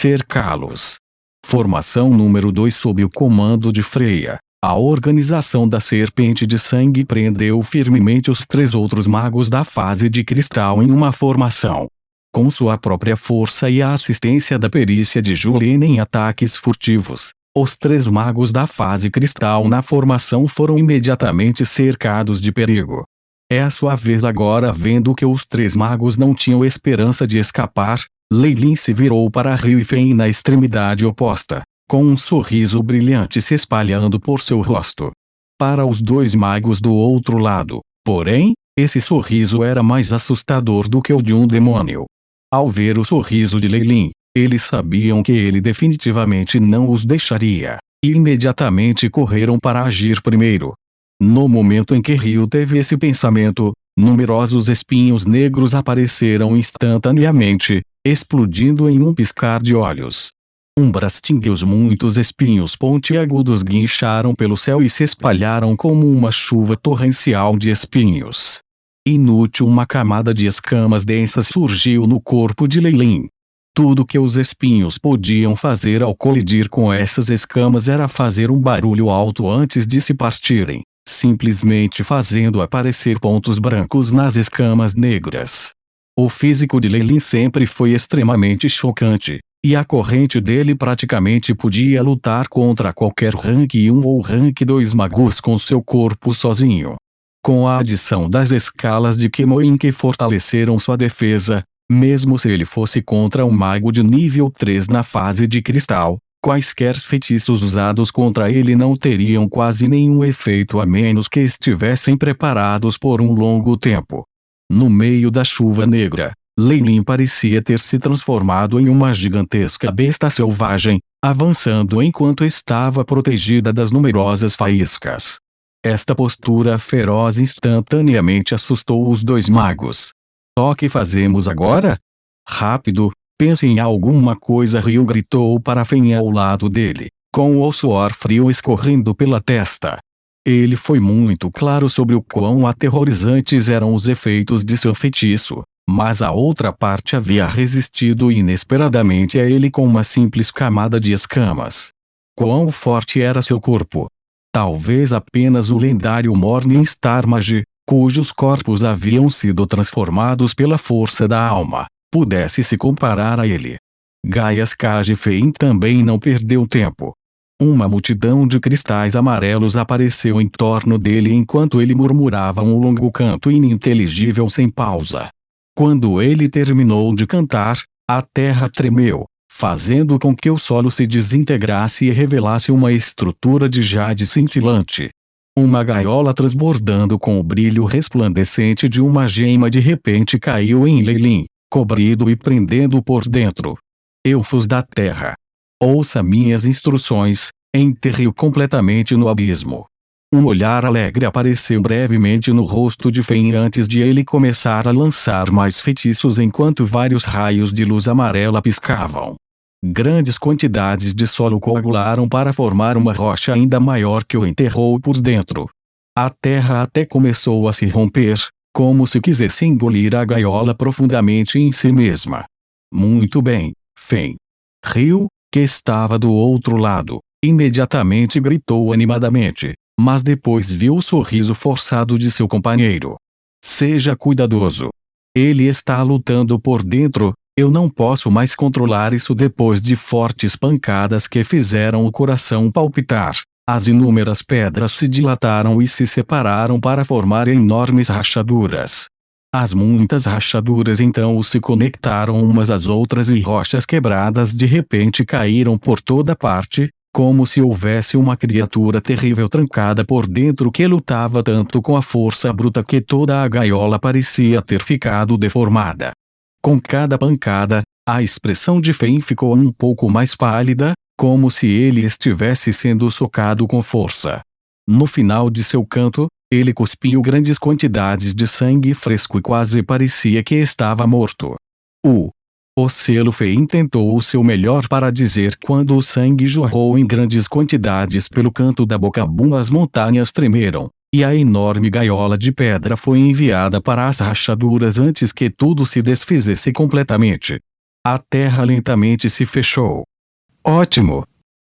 cercá-los. Formação número 2 sob o comando de Freya. A organização da Serpente de Sangue prendeu firmemente os 3 outros magos da fase de cristal em uma formação. Com sua própria força e a assistência da perícia de Julene em ataques furtivos, os 3 magos da fase cristal na formação foram imediatamente cercados de perigo. É a sua vez agora. Vendo que os 3 magos não tinham esperança de escapar, Lei Lin se virou para Ryu e Fen na extremidade oposta, com um sorriso brilhante se espalhando por seu rosto. Para os 2 magos do outro lado, porém, esse sorriso era mais assustador do que o de um demônio. Ao ver o sorriso de Lei Lin, eles sabiam que ele definitivamente não os deixaria, e imediatamente correram para agir primeiro. No momento em que Ryu teve esse pensamento, numerosos espinhos negros apareceram instantaneamente, explodindo em um piscar de olhos. Brastingueus. Muitos espinhos pontiagudos guincharam pelo céu e se espalharam como uma chuva torrencial de espinhos. Inútil. Uma camada de escamas densas surgiu no corpo de Lei Lin. Tudo que os espinhos podiam fazer ao colidir com essas escamas era fazer um barulho alto antes de se partirem, simplesmente fazendo aparecer pontos brancos nas escamas negras. O físico de Lei Lin sempre foi extremamente chocante, e a corrente dele praticamente podia lutar contra qualquer rank 1 ou rank 2 magos com seu corpo sozinho. Com a adição das escalas de Kemoin que fortaleceram sua defesa, mesmo se ele fosse contra um mago de nível 3 na fase de cristal, quaisquer feitiços usados contra ele não teriam quase nenhum efeito a menos que estivessem preparados por um longo tempo. No meio da chuva negra, Lei Lin parecia ter se transformado em uma gigantesca besta selvagem, avançando enquanto estava protegida das numerosas faíscas. Esta postura feroz instantaneamente assustou os 2 magos. O que fazemos agora? Rápido, pense em alguma coisa. Ryu gritou para Fen ao lado dele, com o suor frio escorrendo pela testa. Ele foi muito claro sobre o quão aterrorizantes eram os efeitos de seu feitiço, mas a outra parte havia resistido inesperadamente a ele com uma simples camada de escamas. Quão forte era seu corpo? Talvez apenas o lendário Morningstar Mage, cujos corpos haviam sido transformados pela força da alma, pudesse se comparar a ele. Gaias Kage Fen também não perdeu tempo. Uma multidão de cristais amarelos apareceu em torno dele enquanto ele murmurava um longo canto ininteligível sem pausa. Quando ele terminou de cantar, a terra tremeu, fazendo com que o solo se desintegrasse e revelasse uma estrutura de jade cintilante. Uma gaiola transbordando com o brilho resplandecente de uma gema de repente caiu em Lei Lin, cobrindo e prendendo por dentro. Elfos da terra, ouça minhas instruções, enterre-o completamente no abismo. Um olhar alegre apareceu brevemente no rosto de Fen antes de ele começar a lançar mais feitiços enquanto vários raios de luz amarela piscavam. Grandes quantidades de solo coagularam para formar uma rocha ainda maior que o enterrou por dentro. A terra até começou a se romper, como se quisesse engolir a gaiola profundamente em si mesma. Muito bem, Fen. Ryu, que estava do outro lado, imediatamente gritou animadamente, mas depois viu o sorriso forçado de seu companheiro. Seja cuidadoso. Ele está lutando por dentro. Eu não posso mais controlar isso. Depois de fortes pancadas que fizeram o coração palpitar, as inúmeras pedras se dilataram e se separaram para formar enormes rachaduras. As muitas rachaduras então se conectaram umas às outras e rochas quebradas de repente caíram por toda parte, como se houvesse uma criatura terrível trancada por dentro que lutava tanto com a força bruta que toda a gaiola parecia ter ficado deformada. Com cada pancada, a expressão de Fen ficou um pouco mais pálida, como se ele estivesse sendo socado com força. No final de seu canto, ele cuspiu grandes quantidades de sangue fresco e quase parecia que estava morto. O selo Fen tentou o seu melhor para dizer quando o sangue jorrou em grandes quantidades pelo canto da boca. As montanhas tremeram, e a enorme gaiola de pedra foi enviada para as rachaduras antes que tudo se desfizesse completamente. A terra lentamente se fechou. Ótimo!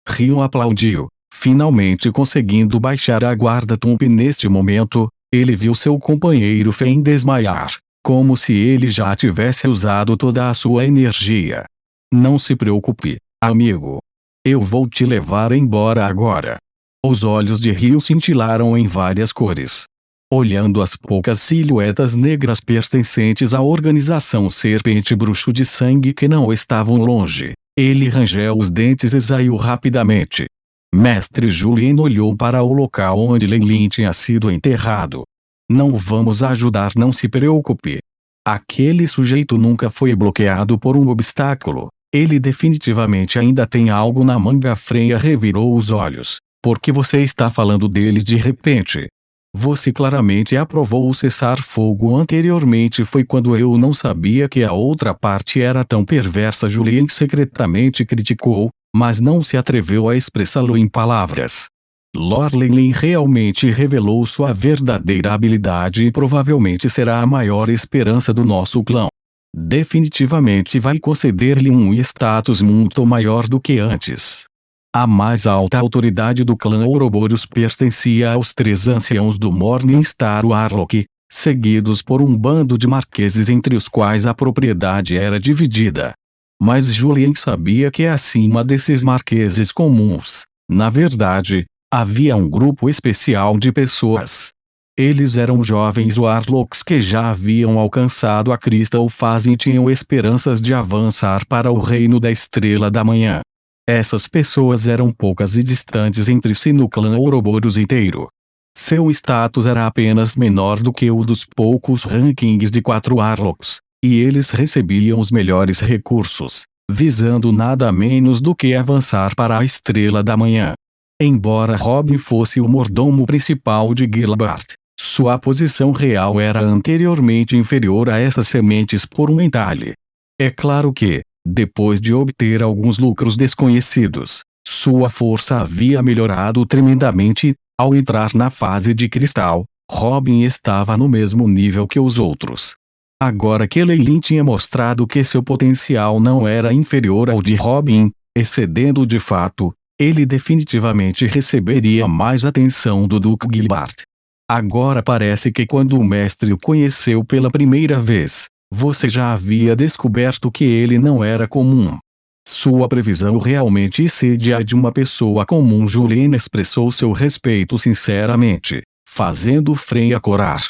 Ryu aplaudiu, finalmente conseguindo baixar a guarda. Tump. Neste momento, ele viu seu companheiro Fen desmaiar, como se ele já tivesse usado toda a sua energia. Não se preocupe, amigo. Eu vou te levar embora agora. Os olhos de Ryu cintilaram em várias cores. Olhando as poucas silhuetas negras pertencentes à organização Serpente Bruxo de Sangue que não estavam longe, ele rangeu os dentes e saiu rapidamente. Mestre Julien olhou para o local onde Lei Lin tinha sido enterrado. Não vamos ajudar, não se preocupe. Aquele sujeito nunca foi bloqueado por um obstáculo. Ele definitivamente ainda tem algo na manga. Freya revirou os olhos. Por que você está falando dele de repente? Você claramente aprovou o cessar-fogo anteriormente. Foi quando eu não sabia que a outra parte era tão perversa. Julien secretamente criticou, mas não se atreveu a expressá-lo em palavras. Lord Lin realmente revelou sua verdadeira habilidade e provavelmente será a maior esperança do nosso clã. Definitivamente vai conceder-lhe um status muito maior do que antes. A mais alta autoridade do clã Ouroboros pertencia aos 3 anciãos do Morningstar Warlock, seguidos por um bando de marqueses entre os quais a propriedade era dividida. Mas Julien sabia que acima desses marqueses comuns, na verdade, havia um grupo especial de pessoas. Eles eram jovens Warlocks que já haviam alcançado a Crystal Phase e tinham esperanças de avançar para o Reino da Estrela da Manhã. Essas pessoas eram poucas e distantes entre si no clã Ouroboros inteiro. Seu status era apenas menor do que o dos poucos rankings de 4 Warlocks, e eles recebiam os melhores recursos, visando nada menos do que avançar para a Estrela da Manhã. Embora Robin fosse o mordomo principal de Gilbert, sua posição real era anteriormente inferior a essas sementes por um entalhe. É claro que, depois de obter alguns lucros desconhecidos, sua força havia melhorado tremendamente. Ao entrar na fase de cristal, Robin estava no mesmo nível que os outros. Agora que Lei Lin tinha mostrado que seu potencial não era inferior ao de Robin, excedendo de fato, ele definitivamente receberia mais atenção do Duque Gilbert. Agora parece que quando o mestre o conheceu pela primeira vez, você já havia descoberto que ele não era comum. Sua previsão realmente excede a de uma pessoa comum. Julien expressou seu respeito sinceramente, fazendo Freya corar.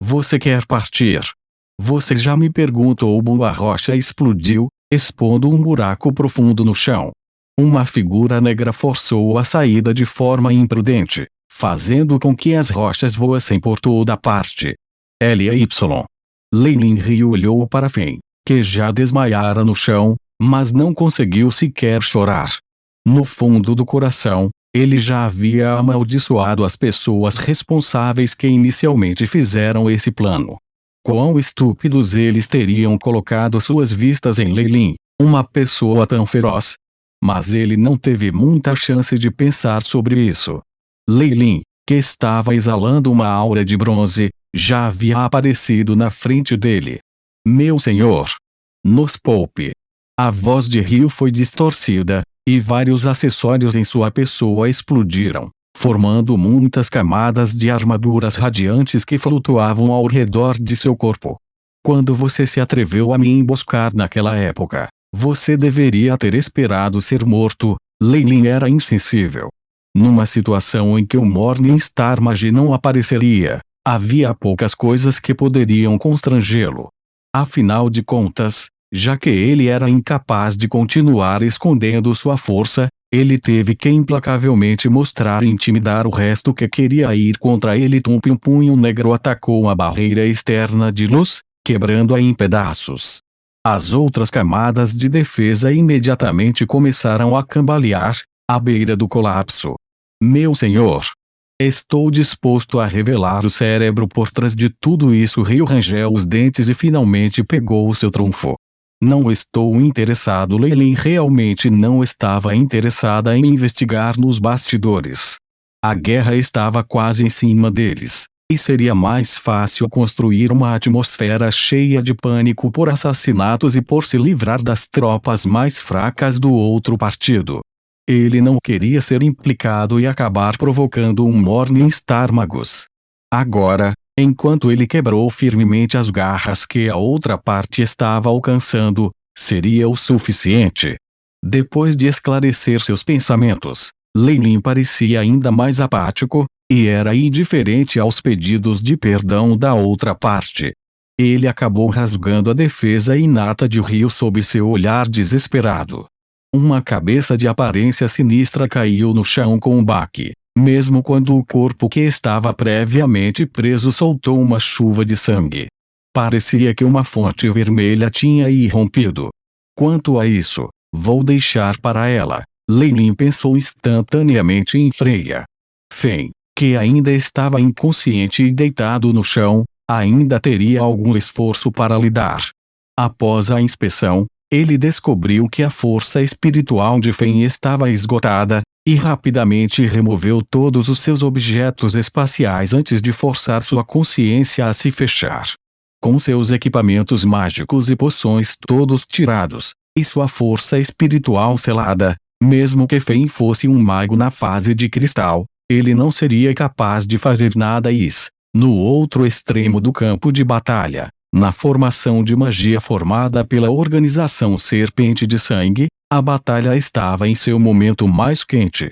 Você quer partir? Você já me perguntou. A rocha explodiu, expondo um buraco profundo no chão. Uma figura negra forçou a saída de forma imprudente, fazendo com que as rochas voassem por toda parte. Ly. Lei Lin Ryu olhou para Fen, que já desmaiara no chão, mas não conseguiu sequer chorar. No fundo do coração, ele já havia amaldiçoado as pessoas responsáveis que inicialmente fizeram esse plano. Quão estúpidos eles teriam colocado suas vistas em Lei Lin, uma pessoa tão feroz. Mas ele não teve muita chance de pensar sobre isso. Lei Lin, que estava exalando uma aura de bronze, já havia aparecido na frente dele. Meu senhor! Nos poupe! A voz de Ryu foi distorcida, e vários acessórios em sua pessoa explodiram, formando muitas camadas de armaduras radiantes que flutuavam ao redor de seu corpo. Quando você se atreveu a me emboscar naquela época, você deveria ter esperado ser morto. Lei Lin era insensível. Numa situação em que o Morningstar Mage não apareceria, havia poucas coisas que poderiam constrangê-lo. Afinal de contas, já que ele era incapaz de continuar escondendo sua força, ele teve que implacavelmente mostrar e intimidar o resto que queria ir contra ele. Um punho negro atacou a barreira externa de luz, quebrando-a em pedaços. As outras camadas de defesa imediatamente começaram a cambalear, à beira do colapso. Meu senhor! Estou disposto a revelar o cérebro por trás de tudo isso. Ryu rangeu os dentes e finalmente pegou o seu trunfo. Não estou interessado. Lei Lin realmente não estava interessada em investigar nos bastidores. A guerra estava quase em cima deles, E seria mais fácil construir uma atmosfera cheia de pânico por assassinatos e por se livrar das tropas mais fracas do outro partido. Ele não queria ser implicado e acabar provocando um Morning Star Magus. Agora, enquanto ele quebrou firmemente as garras que a outra parte estava alcançando, seria o suficiente. Depois de esclarecer seus pensamentos, Lei Lin parecia ainda mais apático, e era indiferente aos pedidos de perdão da outra parte. Ele acabou rasgando a defesa inata de Ryu sob seu olhar desesperado. Uma cabeça de aparência sinistra caiu no chão com um baque, mesmo quando o corpo que estava previamente preso soltou uma chuva de sangue. Parecia que uma fonte vermelha tinha irrompido. Quanto a isso, vou deixar para ela. Lei Lin pensou instantaneamente em Freya. Fen, que ainda estava inconsciente e deitado no chão, ainda teria algum esforço para lidar. Após a inspeção, ele descobriu que a força espiritual de Fen estava esgotada, e rapidamente removeu todos os seus objetos espaciais antes de forçar sua consciência a se fechar. Com seus equipamentos mágicos e poções todos tirados, e sua força espiritual selada, mesmo que Fen fosse um mago na fase de cristal, ele não seria capaz de fazer nada. No outro extremo do campo de batalha, na formação de magia formada pela organização Serpente de Sangue, a batalha estava em seu momento mais quente.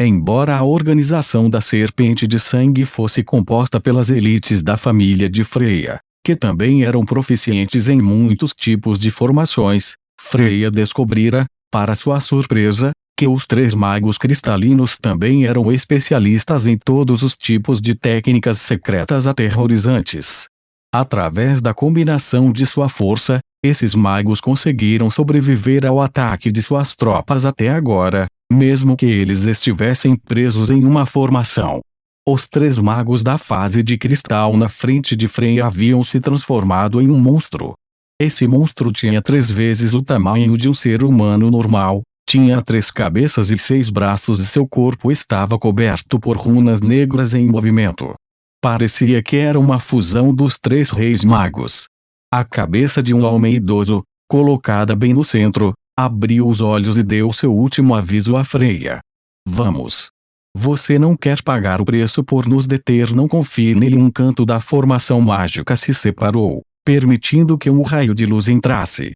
Embora a organização da Serpente de Sangue fosse composta pelas elites da família de Freya, que também eram proficientes em muitos tipos de formações, Freya descobrira, para sua surpresa, que os 3 magos cristalinos também eram especialistas em todos os tipos de técnicas secretas aterrorizantes. Através da combinação de sua força, esses magos conseguiram sobreviver ao ataque de suas tropas até agora, mesmo que eles estivessem presos em uma formação. Os 3 magos da fase de cristal na frente de Freya haviam se transformado em um monstro. Esse monstro tinha 3 vezes o tamanho de um ser humano normal, tinha 3 cabeças e 6 braços e seu corpo estava coberto por runas negras em movimento. Parecia que era uma fusão dos 3 reis magos. A cabeça de um homem idoso, colocada bem no centro, abriu os olhos e deu seu último aviso a Freya. Vamos. Você não quer pagar o preço por nos deter. Não confie nele. Um canto da formação mágica se separou, permitindo que um raio de luz entrasse.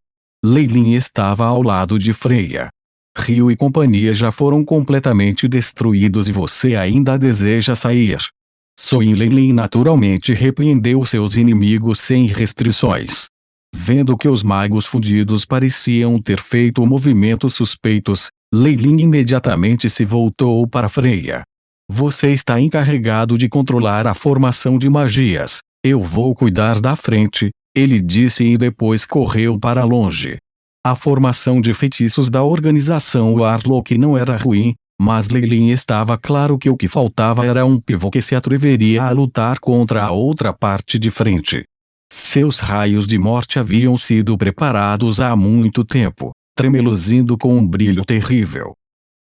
Lei Lin estava ao lado de Freya. Ryu e companhia já foram completamente destruídos e você ainda deseja sair. Soin Lei Lin naturalmente repreendeu seus inimigos sem restrições. Vendo que os magos fundidos pareciam ter feito movimentos suspeitos, Lei Lin imediatamente se voltou para Freya. Você está encarregado de controlar a formação de magias. Eu vou cuidar da frente, ele disse e depois correu para longe. A formação de feitiços da organização Warlock não era ruim, mas Lei Lin estava claro que o que faltava era um pivô que se atreveria a lutar contra a outra parte de frente. Seus raios de morte haviam sido preparados há muito tempo, tremeluzindo com um brilho terrível.